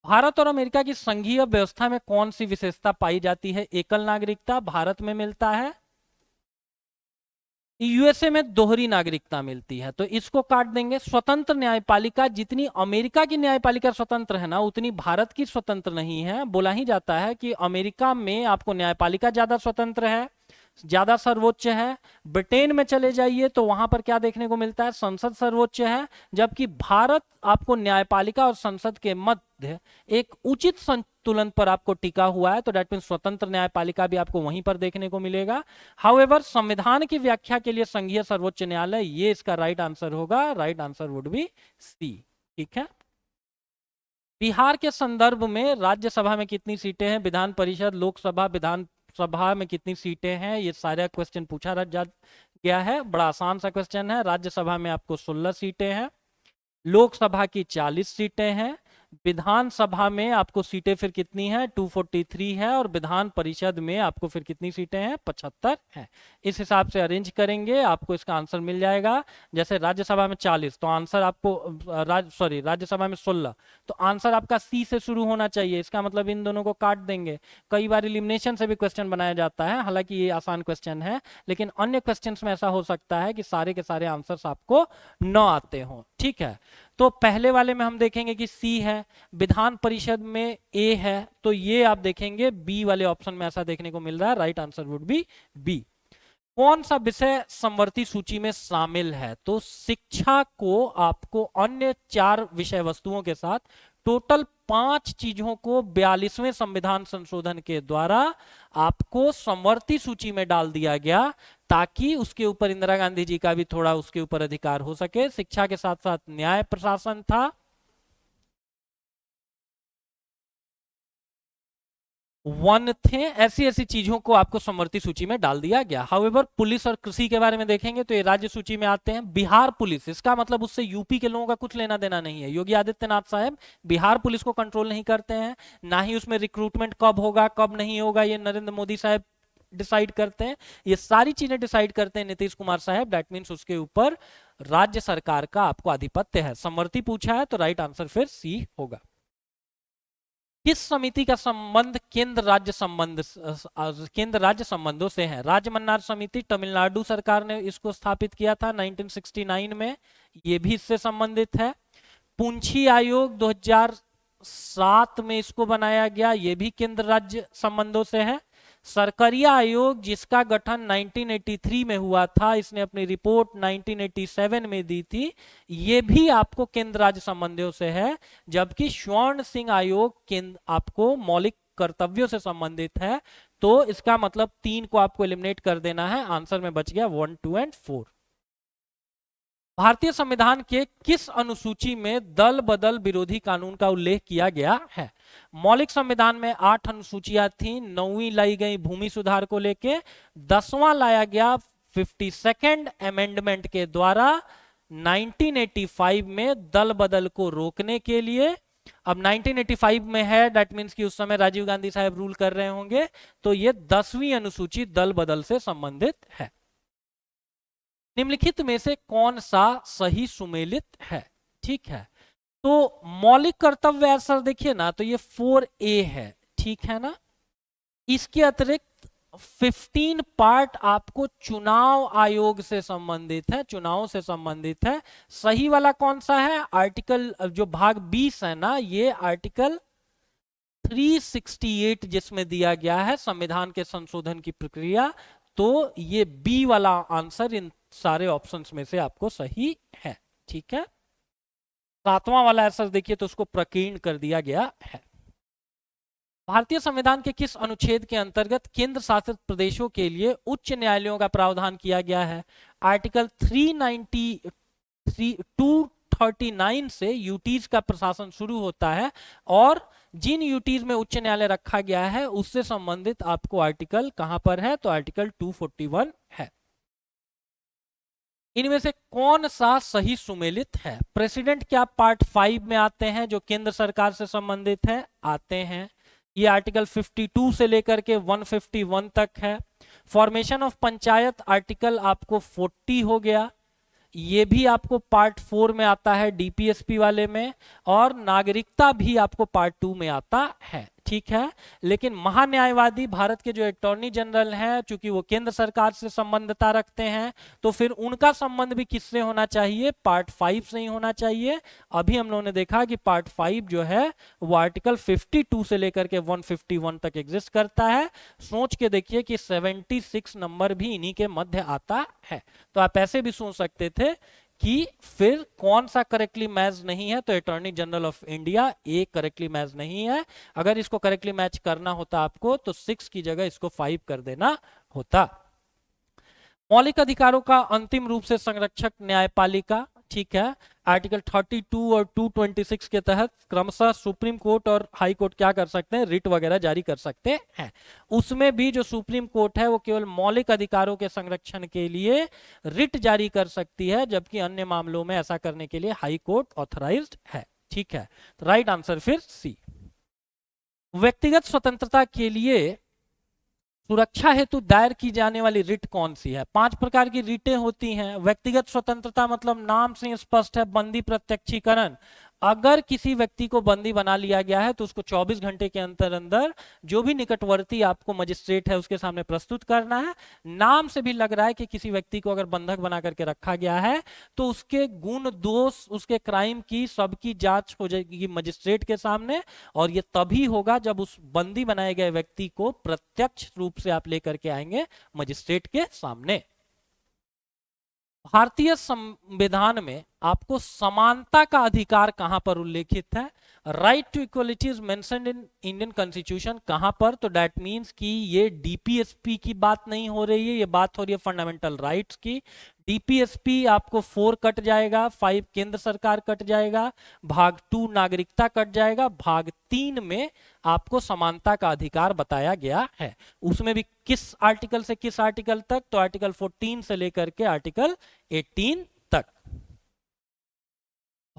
भारत और अमेरिका की संघीय व्यवस्था में कौन सी विशेषता पाई जाती है? एकल नागरिकता भारत में मिलता है, यूएसए में दोहरी नागरिकता मिलती है, तो इसको काट देंगे। स्वतंत्र न्यायपालिका, जितनी अमेरिका की न्यायपालिका स्वतंत्र है ना उतनी भारत की स्वतंत्र नहीं है। बोला ही जाता है कि अमेरिका में आपको न्यायपालिका ज्यादा स्वतंत्र है, ज्यादा सर्वोच्च है। ब्रिटेन में चले जाइए तो वहां पर क्या देखने को मिलता है? संसद सर्वोच्च है। जबकि भारत आपको न्यायपालिका और संसद के मध्य एक उचित संतुलन पर आपको टिका हुआ है, तो डेट मीन स्वतंत्र न्यायपालिका भी आपको वहीं पर देखने को मिलेगा। हाउएवर संविधान की व्याख्या के लिए संघीय सर्वोच्च न्यायालय, ये इसका राइट आंसर होगा। Right answer would be C, ठीक है। बिहार के संदर्भ में राज्यसभा में कितनी सीटें हैं? विधान परिषद, लोकसभा, विधान सभा में कितनी सीटें हैं? ये सारा क्वेश्चन पूछा गया है। बड़ा आसान सा क्वेश्चन है। राज्यसभा में आपको 16 सीटें हैं, लोकसभा की 40 सीटें हैं, विधानसभा में आपको सीटें फिर कितनी है? 243 है, और विधान परिषद में आपको फिर कितनी सीटें हैं? 75 है। इस हिसाब से अरेंज करेंगे आपको इसका आंसर मिल जाएगा। जैसे राज्यसभा में 40 तो आंसर आपको राज्यसभा में 16 तो आंसर आपका सी से शुरू होना चाहिए। इसका मतलब इन दोनों को काट देंगे। कई बार एलिमिनेशन से भी क्वेश्चन बनाया जाता है, हालांकि ये आसान क्वेश्चन है, लेकिन अन्य क्वेश्चन में ऐसा हो सकता है कि सारे के सारे आंसर्स आपको न आते हों, ठीक है। तो पहले वाले में हम देखेंगे कि सी है, विधान परिषद में ए है, तो ये आप देखेंगे बी वाले ऑप्शन में ऐसा देखने को मिल रहा है। Right answer would be B. कौन सा विषय समवर्ती सूची में शामिल है? तो शिक्षा को आपको अन्य 4 विषय वस्तुओं के साथ टोटल 5 चीजों को 42वें संविधान संशोधन के द्वारा आपको समवर्ती सूची में डाल दिया गया, ताकि उसके ऊपर इंदिरा गांधी जी का भी थोड़ा उसके ऊपर अधिकार हो सके। शिक्षा के साथ साथ न्याय प्रशासन था, वन थे। ऐसी ऐसी चीजों को आपको समवर्ती सूची में डाल दिया गया। हाउएवर पुलिस और कृषि के बारे में देखेंगे तो ये राज्य सूची में आते हैं। बिहार पुलिस, इसका मतलब उससे यूपी के लोगों का कुछ लेना देना नहीं है। योगी आदित्यनाथ साहब बिहार पुलिस को कंट्रोल नहीं करते हैं, ना ही उसमें रिक्रूटमेंट कब होगा कब नहीं होगा ये नरेंद्र मोदी साहब डिसाइड करते हैं। ये सारी चीजें डिसाइड करते हैं नीतीश कुमार साहब। दैट मीन्स उसके ऊपर राज्य सरकार का आपको आधिपत्य है। समवर्ती पूछा है तो राइट आंसर फिर सी होगा। किस समिति का संबंध केंद्र राज्य संबंधों से है? राजमन्नार समिति, तमिलनाडु सरकार ने इसको स्थापित किया था 1969 में, ये भी इससे संबंधित है। पूंछी आयोग 2007 में इसको बनाया गया, ये भी केंद्र राज्य संबंधों से है। सरकरिया आयोग जिसका गठन 1983 में हुआ था, इसने अपनी रिपोर्ट 1987 में दी थी, ये भी आपको केंद्र राज्य संबंधों से है। जबकि स्वर्ण सिंह आयोग केंद्र आपको मौलिक कर्तव्यों से संबंधित है। तो इसका मतलब 3 को आपको एलिमिनेट कर देना है। आंसर में बच गया 1, 2 एंड 4। भारतीय संविधान के किस अनुसूची में दल बदल विरोधी कानून का उल्लेख किया गया है? मौलिक संविधान में 8 अनुसूचियां थी, 9वीं लाई गई भूमि सुधार को लेके, 10वां लाया गया 52nd अमेंडमेंट के द्वारा 1985 में दल बदल को रोकने के लिए। अब 1985 में है, दैट मीन्स कि उस समय राजीव गांधी साहब रूल कर रहे होंगे, तो ये 10वीं अनुसूची दल बदल से संबंधित है। निम्नलिखित में से कौन सा सही सुमेलित है? ठीक है, तो मौलिक कर्तव्य सर देखिए ना, तो ये 4A है, ठीक है ना। इसके अतिरिक्त 15 पार्ट आपको चुनाव आयोग से संबंधित है, चुनाव से संबंधित है। सही वाला कौन सा है? आर्टिकल जो भाग 20 है ना, ये आर्टिकल 368 जिसमें दिया गया है संविधान के संशोधन की प्रक्रिया। तो ये बी वाला आंसर इन सारे ऑप्शंस में से आपको सही है, ठीक है। 7वां वाला आंसर देखिए तो उसको प्रकीर्ण कर दिया गया है। भारतीय संविधान के किस अनुच्छेद के अंतर्गत केंद्र शासित प्रदेशों के लिए उच्च न्यायालयों का प्रावधान किया गया है? आर्टिकल 239 से यूटीज का प्रशासन शुरू होता है, और जिन यूटीज में उच्च न्यायालय रखा गया है उससे संबंधित आपको आर्टिकल कहां पर है? तो आर्टिकल 241 है। इनमें से कौन सा सही सुमेलित है? प्रेसिडेंट क्या पार्ट 5 में आते हैं जो केंद्र सरकार से संबंधित है? आते हैं। ये आर्टिकल 52 से लेकर के 151 तक है। फॉर्मेशन ऑफ पंचायत आर्टिकल आपको 40 हो गया, ये भी आपको पार्ट 4 में आता है डीपीएसपी वाले में, और नागरिकता भी आपको पार्ट 2 में आता है, ठीक है। लेकिन महान्यायवादी भारत के जो अटॉर्नी जनरल हैं, चूंकि वो केंद्र सरकार से संबंधता रखते हैं, तो फिर उनका संबंध भी किससे होना चाहिए? पार्ट 5 से ही होना चाहिए। अभी हम लोगों ने देखा कि पार्ट 5 जो है वो आर्टिकल 52 से लेकर के 151 तक एग्जिस्ट करता है। सोच के देखिए कि 76 नंबर भी इन्हीं के मध्य आता है। तो आप ऐसे भी सोच सकते थे कि फिर कौन सा करेक्टली मैच नहीं है, तो attorney general of India A correctly match नहीं है। अगर इसको करेक्टली मैच करना होता आपको तो 6 की जगह इसको 5 कर देना होता। मौलिक अधिकारों का अंतिम रूप से संरक्षक न्यायपालिका, ठीक है। आर्टिकल 32 और 226 के तहत क्रमशः सुप्रीम कोर्ट और हाई कोर्ट क्या कर सकते हैं? रिट वगैरह जारी कर सकते हैं। उसमें भी जो सुप्रीम कोर्ट है वो केवल मौलिक अधिकारों के संरक्षण के लिए रिट जारी कर सकती है, जबकि अन्य मामलों में ऐसा करने के लिए हाई कोर्ट ऑथराइज्ड है, ठीक है। तो राइट आंसर फिर सी। व्यक्तिगत स्वतंत्रता के लिए सुरक्षा हेतु दायर की जाने वाली रिट कौन सी है? 5 प्रकार की रिटें होती हैं। व्यक्तिगत स्वतंत्रता मतलब नाम से स्पष्ट है, बंदी प्रत्यक्षीकरण। अगर किसी व्यक्ति को बंदी बना लिया गया है तो उसको 24 घंटे के अंदर अंदर जो भी निकटवर्ती आपको मजिस्ट्रेट है उसके सामने प्रस्तुत करना है। नाम से भी लग रहा है कि किसी व्यक्ति को अगर बंधक बना करके रखा गया है तो उसके गुण दोष, उसके क्राइम की सबकी जांच हो जाएगी मजिस्ट्रेट के सामने, और ये तभी होगा जब उस बंदी बनाए गए व्यक्ति को प्रत्यक्ष रूप से आप लेकर के आएंगे मजिस्ट्रेट के सामने। भारतीय संविधान में आपको समानता का अधिकार कहां पर उल्लेखित है? Right to equality is mentioned in Indian constitution. कहां पर? तो दैट मींस कि ये डीपीएसपी की बात नहीं हो रही है, ये बात हो रही है फंडामेंटल राइट्स की। डीपीएसपी आपको 4 कट जाएगा, 5 केंद्र सरकार कट जाएगा, भाग 2 नागरिकता कट जाएगा, भाग 3 में आपको समानता का अधिकार बताया गया है। उसमें भी किस आर्टिकल से किस आर्टिकल तक, तो आर्टिकल 14 से लेकर के आर्टिकल 18 तक।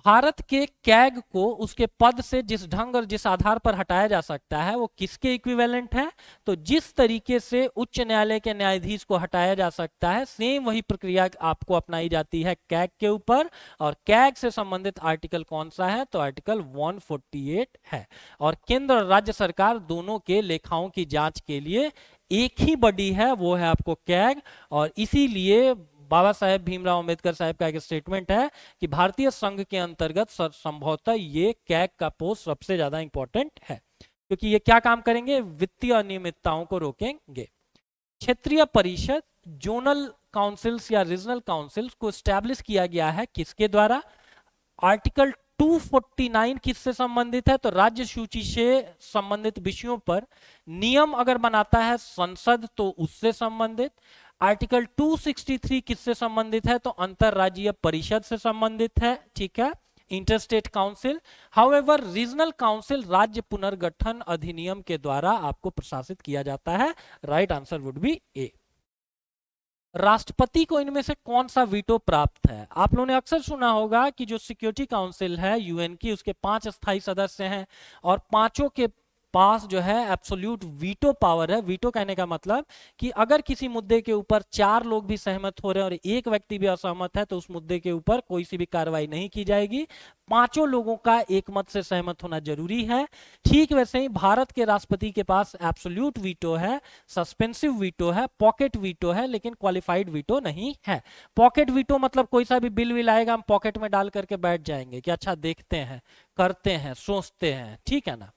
भारत के कैग को उसके पद से जिस ढंग और जिस आधार पर हटाया जा सकता है वो किसके इक्विवेलेंट है, तो जिस तरीके से उच्च न्यायालय के न्यायाधीश को हटाया जा सकता है सेम वही प्रक्रिया आपको अपनाई जाती है कैग के ऊपर। और कैग से संबंधित आर्टिकल कौन सा है, तो आर्टिकल 148 है। और केंद्र और राज्य सरकार दोनों के लेखाओं की जांच के लिए एक ही बॉडी है, वो है आपको कैग। और इसीलिए बाबा साहेब भीमराव अंबेडकर साहब का एक स्टेटमेंट है कि भारतीय संघ के अंतर्गत संभवतः ये कैग का पोस्ट सबसे ज्यादा इंपॉर्टेंट है, क्योंकि ये क्या काम करेंगे, वित्तीय अनियमितताओं को रोकेंगे। क्षेत्रीय परिषद, जोनल काउंसिल्स या रीजनल काउंसिल्स को स्टैब्लिश किया गया है किसके द्वारा, आर्टिकल 249 किससे संबंधित है, तो राज्य सूची से संबंधित विषयों पर नियम अगर बनाता है संसद तो उससे संबंधित। आर्टिकल 263 किससे संबंधित है, तो अंतरराज्यीय परिषद से संबंधित है, ठीक है, interstate council. However regional council राज्य पुनर्गठन अधिनियम के द्वारा आपको प्रशासित किया जाता है। राइट आंसर वुड बी ए। राष्ट्रपति को इनमें से कौन सा वीटो प्राप्त है, आप लोगों ने अक्सर सुना होगा कि जो सिक्योरिटी काउंसिल है यूएन की, उसके 5 स्थायी सदस्य हैं और पांचों के पास जो है एब्सोल्यूट वीटो पावर है। वीटो कहने का मतलब कि अगर किसी मुद्दे के ऊपर 4 लोग भी सहमत हो रहे हैं और एक व्यक्ति भी असहमत है तो उस मुद्दे के ऊपर कोई सी भी कार्रवाई नहीं की जाएगी, पांचों लोगों का एक मत से सहमत होना जरूरी है। ठीक वैसे ही भारत के राष्ट्रपति के पास एब्सोल्यूट वीटो है, सस्पेंसिव वीटो है, पॉकेट वीटो है, लेकिन क्वालिफाइड वीटो नहीं है। पॉकेट वीटो मतलब कोई सा भी बिल विल आएगा हम पॉकेट में डाल करके बैठ जाएंगे कि अच्छा देखते हैं, करते हैं, सोचते हैं, ठीक है ना।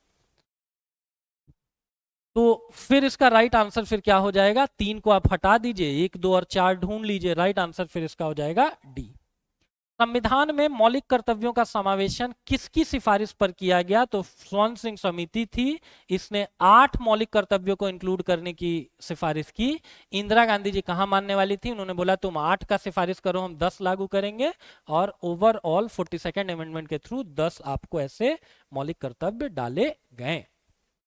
तो फिर इसका राइट आंसर फिर क्या हो जाएगा, 3 को आप हटा दीजिए, 1, 2 और 4 ढूंढ लीजिए, राइट आंसर फिर इसका हो जाएगा डी। संविधान में मौलिक कर्तव्यों का समावेशन किसकी सिफारिश पर किया गया, तो स्वर्ण सिंह समिति थी, इसने 8 मौलिक कर्तव्यों को इंक्लूड करने की सिफारिश की। इंदिरा गांधी जी कहां मानने वाली थी, उन्होंने बोला तुम 8 का सिफारिश करो हम 10 लागू करेंगे, और ओवरऑल 42nd अमेंडमेंट के थ्रू 10 आपको ऐसे मौलिक कर्तव्य डाले गए।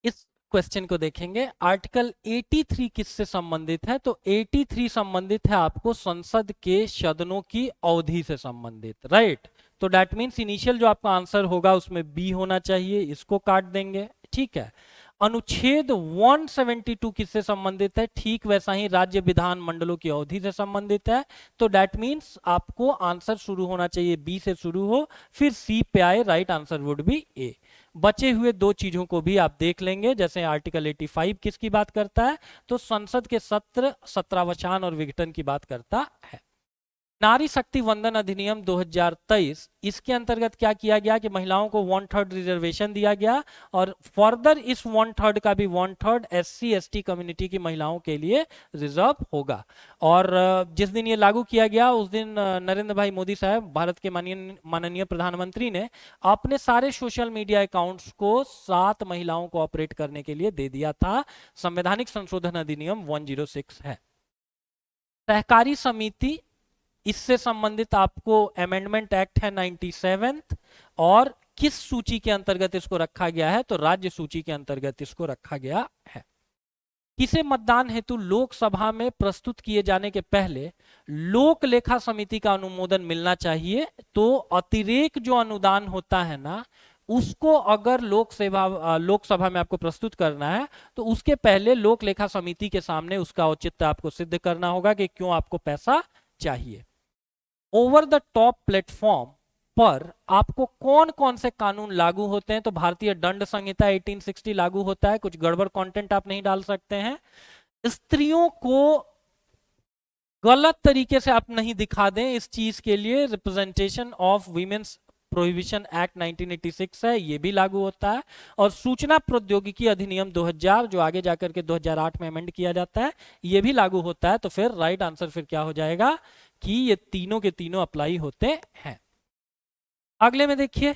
इस क्वेश्चन को देखेंगे, आर्टिकल 83 किससे संबंधित है, तो 83 संबंधित है आपको संसद के सदनों की अवधि से संबंधित, राइट। तो दैट मींस इनिशियल जो आपका आंसर होगा उसमें बी होना चाहिए, इसको काट देंगे, ठीक है। अनुच्छेद 172 किससे संबंधित है, ठीक वैसा ही राज्य विधान मंडलों की अवधि से संबंधित है। तो दैट मींस आपको आंसर शुरू होना चाहिए बी से शुरू हो फिर सी पे आए, राइट आंसर वुड बी ए। बचे हुए 2 चीजों को भी आप देख लेंगे, जैसे आर्टिकल 85 किसकी बात करता है, तो संसद के सत्र, सत्रावसान और विघटन की बात करता है। नारी शक्ति वंदन अधिनियम 2023, इसके अंतर्गत क्या किया गया कि महिलाओं को 1/3 रिजर्वेशन दिया गया, और फर्दर इस 1/3 का भी 1/3 SC/ST कम्युनिटी की महिलाओं के लिए रिजर्व होगा। और जिस दिन ये लागू किया गया उस दिन नरेंद्र भाई मोदी साहब, भारत के माननीय प्रधानमंत्री ने अपने सारे सोशल मीडिया अकाउंट्स को 7 महिलाओं को ऑपरेट करने के लिए दे दिया था। संवैधानिक संशोधन अधिनियम 106 है। सहकारी समिति, इससे संबंधित आपको अमेंडमेंट एक्ट है 97, और किस सूची के अंतर्गत इसको रखा गया है, तो राज्य सूची के अंतर्गत इसको रखा गया है। किसे मतदान हेतु लोकसभा में प्रस्तुत किए जाने के पहले लोक लेखा समिति का अनुमोदन मिलना चाहिए, तो अतिरेक जो अनुदान होता है ना, उसको अगर लोकसभा में आपको प्रस्तुत करना है तो उसके पहले लोक लेखा समिति के सामने उसका औचित्य आपको सिद्ध करना होगा कि क्यों आपको पैसा चाहिए। ओवर द टॉप प्लेटफॉर्म पर आपको कौन कौन से कानून लागू होते हैं, तो भारतीय दंड संहिता 1860 लागू होता है, कुछ गड़बड़ कंटेंट आप नहीं डाल सकते हैं। स्त्रियों को गलत तरीके से आप नहीं दिखा दें, इस चीज के लिए representation of women's prohibition act 1986 है, ये भी लागू होता है। और सूचना प्रौद्योगिकी अधिनियम 2000 जो आगे जाकर के 2008 में अमेंड किया जाता है, ये भी लागू होता है। तो फिर राइट आंसर फिर क्या हो जाएगा कि ये तीनों के तीनों अप्लाई होते हैं। अगले में देखिए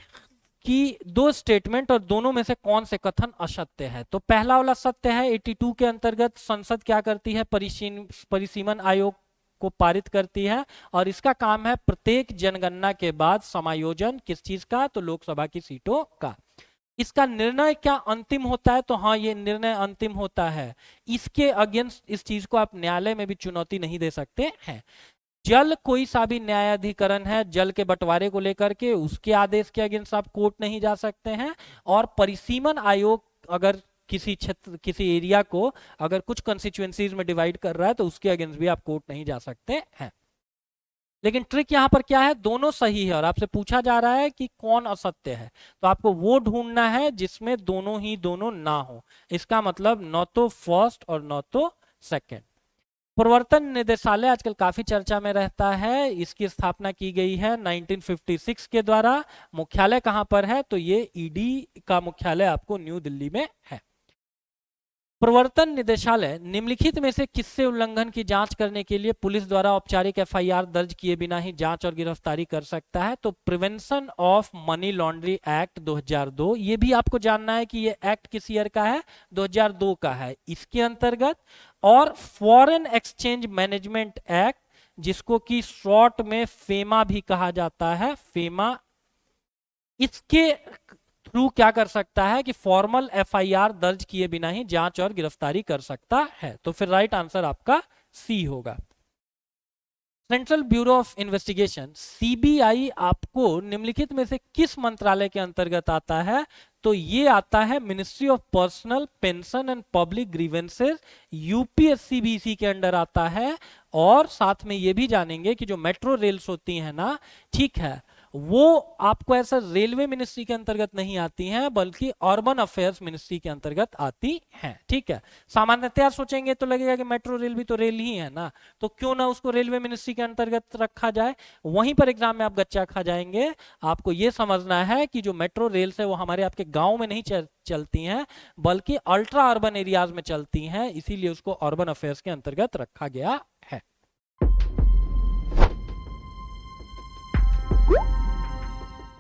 कि 2 स्टेटमेंट और दोनों में से कौन से कथन असत्य है। तो पहला वाला सत्य है, 82 के अंतर्गत संसद क्या करती है, परिसीमन आयोग को पारित करती है और इसका काम है प्रत्येक जनगणना के बाद समायोजन किस चीज का, तो लोकसभा की सीटों का। इसका निर्णय क्या अंतिम होता है, तो हाँ ये निर्णय अंतिम होता है। इसके अगेंस्ट इस चीज को आप न्यायालय में भी चुनौती नहीं दे सकते हैं। जल कोई सा भी न्यायाधिकरण है, जल के बंटवारे को लेकर के उसके आदेश के अगेंस्ट आप कोर्ट नहीं जा सकते हैं। और परिसीमन आयोग अगर किसी क्षेत्र किसी एरिया को अगर कुछ कंस्टिट्यूएंसीज में डिवाइड कर रहा है तो उसके अगेंस्ट भी आप कोर्ट नहीं जा सकते हैं। लेकिन ट्रिक यहां पर क्या है, दोनों सही है और आपसे पूछा जा रहा है कि कौन असत्य है, तो आपको वो ढूंढना है जिसमें दोनों ही दोनों ना हो। इसका मतलब न तो फर्स्ट और न तो सेकंड। प्रवर्तन निदेशालय आजकल काफी चर्चा में रहता है। इसकी स्थापना की गई है 1956 के द्वारा। मुख्यालय कहां पर है, तो ये ईडी का मुख्यालय आपको न्यू दिल्ली में है। प्रवर्तन निदेशालय निम्नलिखित में से किससे उल्लंघन की जांच करने के लिए पुलिस द्वारा औपचारिक एफआईआर दर्ज किए बिना ही जांच और गिरफ्तारी कर सकता है, तो prevention of money laundry act 2002। ये भी आपको जानना है कि ये एक्ट किस ईयर का है, 2002 का है। इसके अंतर्गत और फॉरेन एक्सचेंज मैनेजमेंट एक्ट, जिसको कि शॉर्ट में फेमा भी कहा जाता है, फेमा, इसके थ्रू क्या कर सकता है कि फॉर्मल एफआईआर दर्ज किए बिना ही जांच और गिरफ्तारी कर सकता है। तो फिर राइट आंसर आपका सी होगा। Central bureau of investigation CBI आपको निम्नलिखित में से किस मंत्रालय के अंतर्गत आता है, तो ये आता है ministry of personal pension and public grievances, UPSC भी इसी के अंडर आता है। और साथ में ये भी जानेंगे कि जो मेट्रो रेल्स होती है ना, ठीक है, वो आपको ऐसा रेलवे मिनिस्ट्री के अंतर्गत नहीं आती हैं बल्कि अर्बन अफेयर्स मिनिस्ट्री के अंतर्गत आती हैं। ठीक है, सामान्यतया सोचेंगे तो लगेगा कि मेट्रो रेल भी तो रेल ही है ना, तो क्यों ना उसको रेलवे मिनिस्ट्री के अंतर्गत रखा जाए। वहीं पर एग्जाम में आप गच्चा खा जाएंगे। आपको ये समझना है कि जो मेट्रो रेल है वो हमारे आपके गांव में नहीं चलती हैं बल्कि अल्ट्रा अर्बन एरियाज में चलती हैं, इसीलिए उसको अर्बन अफेयर्स के अंतर्गत रखा गया